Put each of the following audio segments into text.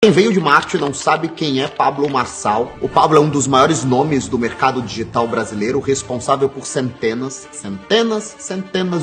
Quem veio de Marte não sabe quem é Pablo Marçal. O Pablo é um dos maiores nomes do mercado digital brasileiro, responsável por centenas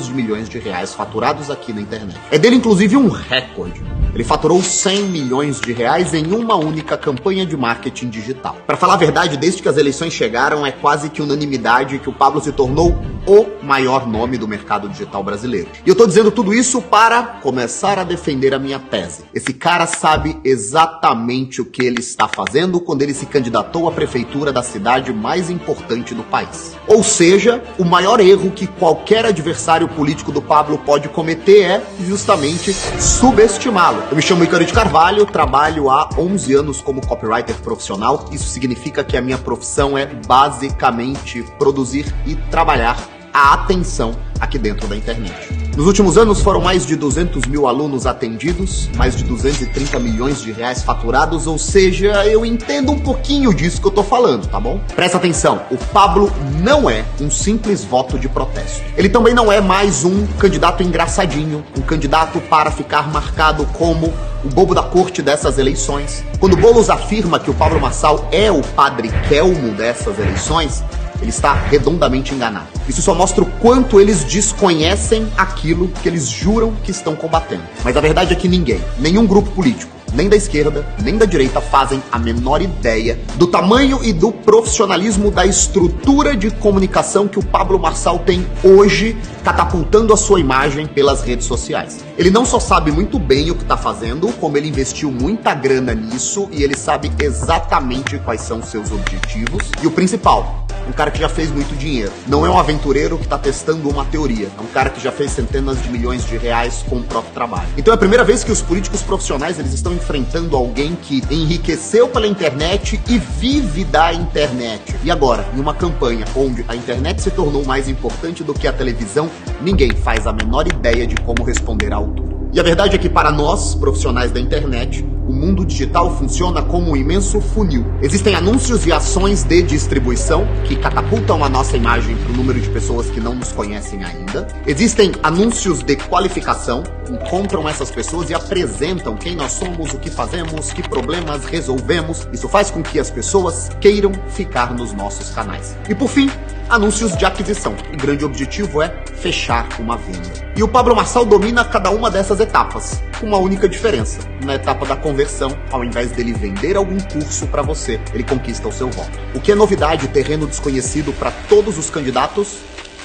de milhões de reais faturados aqui na internet. É dele, inclusive, um recorde. Ele faturou 100 milhões de reais em uma única campanha de marketing digital. Para falar a verdade, desde que as eleições chegaram, é quase que unanimidade que o Pablo se tornou o maior nome do mercado digital brasileiro. E eu tô dizendo tudo isso para começar a defender a minha tese. Esse cara sabe exatamente o que ele está fazendo quando ele se candidatou à prefeitura da cidade mais importante do país. Ou seja, o maior erro que qualquer adversário político do Pablo pode cometer é justamente subestimá-lo. Eu me chamo Ícaro de Carvalho, trabalho há 11 anos como copywriter profissional. Isso significa que a minha profissão é basicamente produzir e trabalhar a atenção aqui dentro da internet. Nos últimos anos foram mais de 200 mil alunos atendidos, mais de 230 milhões de reais faturados, ou seja, eu entendo um pouquinho disso que eu tô falando, tá bom? Presta atenção, o Pablo não é um simples voto de protesto. Ele também não é mais um candidato engraçadinho, um candidato para ficar marcado como o bobo da corte dessas eleições. Quando Boulos afirma que o Pablo Marçal é o Padre Kelmo dessas eleições, ele está redondamente enganado. Isso só mostra o quanto eles desconhecem aquilo que eles juram que estão combatendo. Mas a verdade é que ninguém, nenhum grupo político, nem da esquerda, nem da direita, fazem a menor ideia do tamanho e do profissionalismo da estrutura de comunicação que o Pablo Marçal tem hoje, catapultando a sua imagem pelas redes sociais. Ele não só sabe muito bem o que está fazendo, como ele investiu muita grana nisso e ele sabe exatamente quais são os seus objetivos. E o principal, um cara que já fez muito dinheiro. Não é um aventureiro que está testando uma teoria. É um cara que já fez centenas de milhões de reais com o próprio trabalho. Então é a primeira vez que os políticos profissionais eles estão enfrentando alguém que enriqueceu pela internet e vive da internet. E agora, em uma campanha onde a internet se tornou mais importante do que a televisão, ninguém faz a menor ideia de como responder à altura. E a verdade é que para nós, profissionais da internet, o mundo digital funciona como um imenso funil. Existem anúncios e ações de distribuição que catapultam a nossa imagem para o número de pessoas que não nos conhecem ainda. Existem anúncios de qualificação, que encontram essas pessoas e apresentam quem nós somos, o que fazemos, que problemas resolvemos. Isso faz com que as pessoas queiram ficar nos nossos canais. E por fim, anúncios de aquisição. O grande objetivo é fechar uma venda. E o Pablo Marçal domina cada uma dessas etapas, com uma única diferença. Na etapa da conversão, ao invés dele vender algum curso para você, ele conquista o seu voto. O que é novidade, terreno desconhecido para todos os candidatos,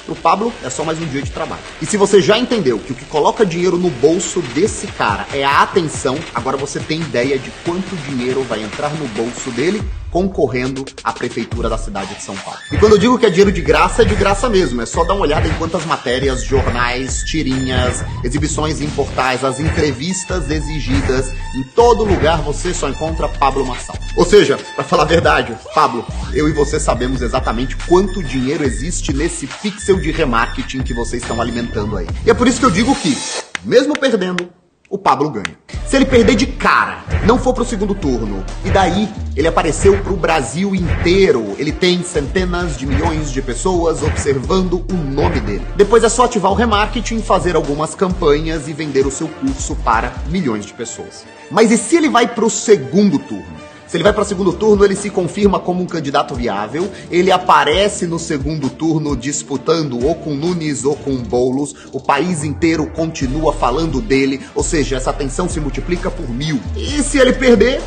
pro Pablo é só mais um dia de trabalho. E se você já entendeu que o que coloca dinheiro no bolso desse cara é a atenção, agora você tem ideia de quanto dinheiro vai entrar no bolso dele concorrendo à prefeitura da cidade de São Paulo. E quando eu digo que é dinheiro de graça, é de graça mesmo. É só dar uma olhada em quantas matérias, jornais, tirinhas, exibições em portais, as entrevistas exigidas. Em todo lugar você só encontra Pablo Marçal. Ou seja, para falar a verdade, Pablo, eu e você sabemos exatamente quanto dinheiro existe nesse pixel de remarketing que vocês estão alimentando aí. E é por isso que eu digo que, mesmo perdendo, o Pablo ganha. Se ele perder de cara, não for pro segundo turno, e daí ele apareceu pro Brasil inteiro, ele tem centenas de milhões de pessoas observando o nome dele. Depois é só ativar o remarketing, fazer algumas campanhas e vender o seu curso para milhões de pessoas. Mas e se ele vai pro segundo turno? Se ele vai para o segundo turno, ele se confirma como um candidato viável, ele aparece no segundo turno disputando ou com Nunes ou com Boulos, o país inteiro continua falando dele, ou seja, essa atenção se multiplica por 1000. E se ele perder,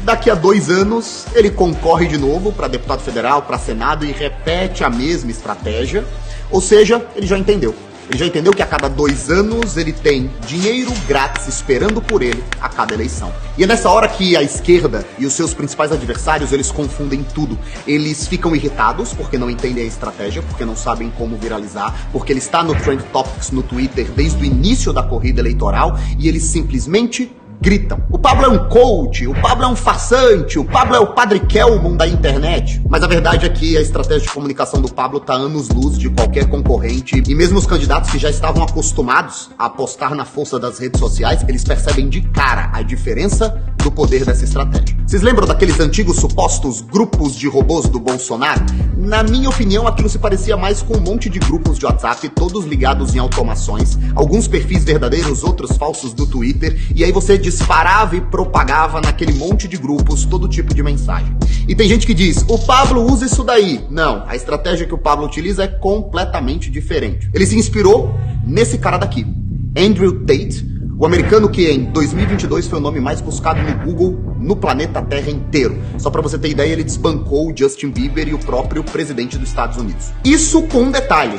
daqui a 2 anos, ele concorre de novo para deputado federal, para Senado e repete a mesma estratégia, ou seja, ele já entendeu. Ele já entendeu que a cada 2 anos ele tem dinheiro grátis esperando por ele a cada eleição. E é nessa hora que a esquerda e os seus principais adversários, eles confundem tudo. Eles ficam irritados porque não entendem a estratégia, porque não sabem como viralizar, porque ele está no Trend Topics no Twitter desde o início da corrida eleitoral e eles simplesmente gritam. O Pablo é um coach, o Pablo é um farsante, o Pablo é o Padre Kelmo da internet. Mas a verdade é que a estratégia de comunicação do Pablo tá anos-luz de qualquer concorrente. E mesmo os candidatos que já estavam acostumados a apostar na força das redes sociais, eles percebem de cara a diferença do poder dessa estratégia. Vocês lembram daqueles antigos supostos grupos de robôs do Bolsonaro? Na minha opinião, aquilo se parecia mais com um monte de grupos de WhatsApp, todos ligados em automações, alguns perfis verdadeiros, outros falsos do Twitter, e aí você disparava e propagava naquele monte de grupos todo tipo de mensagem. E tem gente que diz, o Pablo usa isso daí. Não, a estratégia que o Pablo utiliza é completamente diferente. Ele se inspirou nesse cara daqui, Andrew Tate, o americano que em 2022 foi o nome mais buscado no Google no planeta Terra inteiro. Só pra você ter ideia, ele desbancou o Justin Bieber e o próprio presidente dos Estados Unidos. Isso com um detalhe.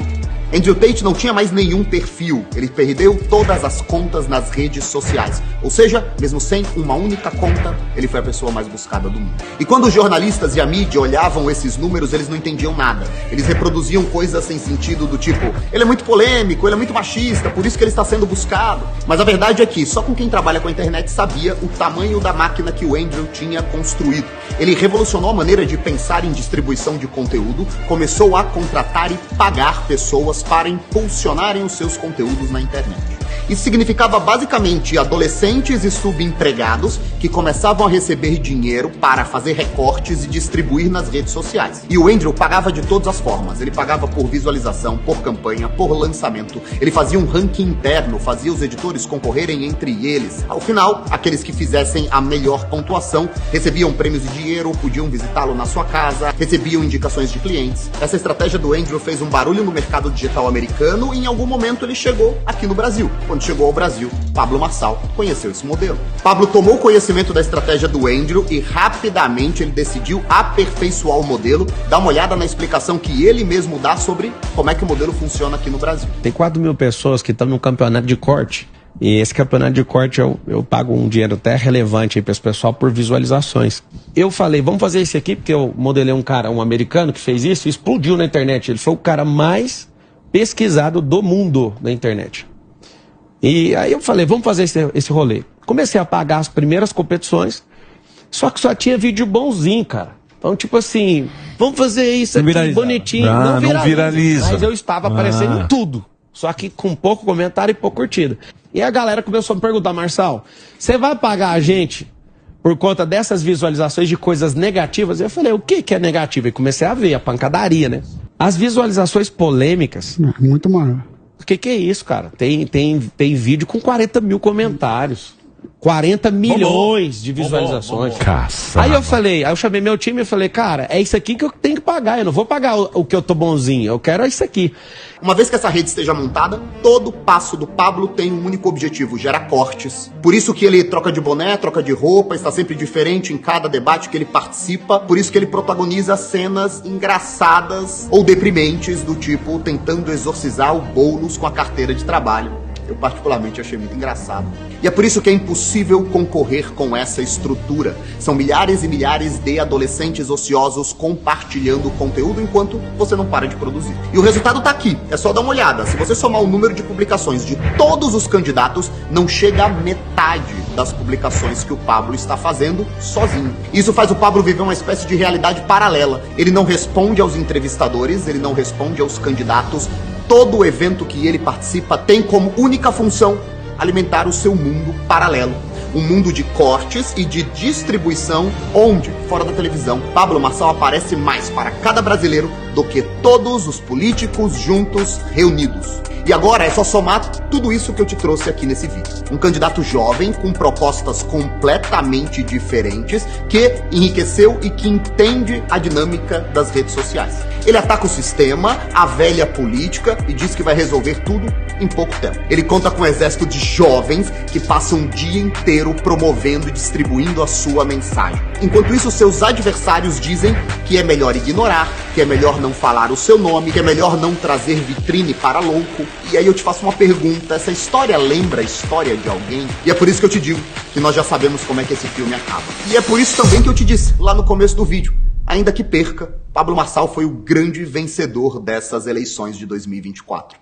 Andrew Tate não tinha mais nenhum perfil, ele perdeu todas as contas nas redes sociais. Ou seja, mesmo sem uma única conta, ele foi a pessoa mais buscada do mundo. E quando os jornalistas e a mídia olhavam esses números, eles não entendiam nada. Eles reproduziam coisas sem sentido do tipo, ele é muito polêmico, ele é muito machista, por isso que ele está sendo buscado. Mas a verdade é que só com quem trabalha com a internet sabia o tamanho da máquina que o Andrew tinha construído. Ele revolucionou a maneira de pensar em distribuição de conteúdo, começou a contratar e pagar pessoas para impulsionarem os seus conteúdos na internet. Isso significava basicamente adolescentes e subempregados que começavam a receber dinheiro para fazer recortes e distribuir nas redes sociais. E o Andrew pagava de todas as formas. Ele pagava por visualização, por campanha, por lançamento. Ele fazia um ranking interno, fazia os editores concorrerem entre eles. Ao final, aqueles que fizessem a melhor pontuação recebiam prêmios de dinheiro, podiam visitá-lo na sua casa, recebiam indicações de clientes. Essa estratégia do Andrew fez um barulho no mercado digital americano e em algum momento ele chegou aqui no Brasil. Quando chegou ao Brasil, Pablo Marçal conheceu esse modelo. Pablo tomou conhecimento da estratégia do Andrew e rapidamente ele decidiu aperfeiçoar o modelo. Dá uma olhada na explicação que ele mesmo dá sobre como é que o modelo funciona aqui no Brasil. Tem 4 mil pessoas que estão no campeonato de corte. E esse campeonato de corte eu pago um dinheiro até relevante aí para esse pessoal por visualizações. Eu falei, vamos fazer isso aqui, porque eu modelei um americano que fez isso e explodiu na internet. Ele foi o cara mais pesquisado do mundo na internet. E aí eu falei, vamos fazer esse rolê. Comecei a pagar as primeiras competições, só que só tinha vídeo bonzinho, cara. Então, tipo assim, vamos fazer isso aqui bonitinho. Não viraliza. Mas eu estava aparecendo em tudo. Só que com pouco comentário e pouco curtida. E a galera começou a me perguntar, Marçal, você vai pagar a gente por conta dessas visualizações de coisas negativas? Eu falei, o que é negativo? E comecei a ver a pancadaria, né? As visualizações polêmicas... Muito maior. O que é isso, cara? Tem vídeo com 40 mil comentários. 40 milhões de visualizações. Aí eu chamei meu time e falei, cara, é isso aqui que eu tenho que pagar. Eu não vou pagar o que eu tô bonzinho, eu quero isso aqui. Uma vez que essa rede esteja montada, todo passo do Pablo tem um único objetivo, gerar cortes. Por isso que ele troca de boné, troca de roupa, está sempre diferente em cada debate que ele participa. Por isso que ele protagoniza cenas engraçadas ou deprimentes, do tipo tentando exorcizar o Boulos com a carteira de trabalho. Eu particularmente achei muito engraçado. E é por isso que é impossível concorrer com essa estrutura. São milhares e milhares de adolescentes ociosos compartilhando conteúdo enquanto você não para de produzir. E o resultado tá aqui, é só dar uma olhada. Se você somar o número de publicações de todos os candidatos, não chega a metade das publicações que o Pablo está fazendo sozinho. Isso faz o Pablo viver uma espécie de realidade paralela. Ele não responde aos entrevistadores, ele não responde aos candidatos. Todo evento que ele participa tem como única função alimentar o seu mundo paralelo. Um mundo de cortes e de distribuição onde, fora da televisão, Pablo Marçal aparece mais para cada brasileiro do que todos os políticos juntos reunidos. E agora é só somar tudo isso que eu te trouxe aqui nesse vídeo. Um candidato jovem com propostas completamente diferentes que enriqueceu e que entende a dinâmica das redes sociais. Ele ataca o sistema, a velha política e diz que vai resolver tudo em pouco tempo. Ele conta com um exército de jovens que passam o dia inteiro promovendo e distribuindo a sua mensagem. Enquanto isso, seus adversários dizem que é melhor ignorar, que é melhor não falar o seu nome, que é melhor não trazer vitrine para louco. E aí eu te faço uma pergunta, essa história lembra a história de alguém? E é por isso que eu te digo que nós já sabemos como é que esse filme acaba. E é por isso também que eu te disse lá no começo do vídeo, ainda que perca, Pablo Marçal foi o grande vencedor dessas eleições de 2024.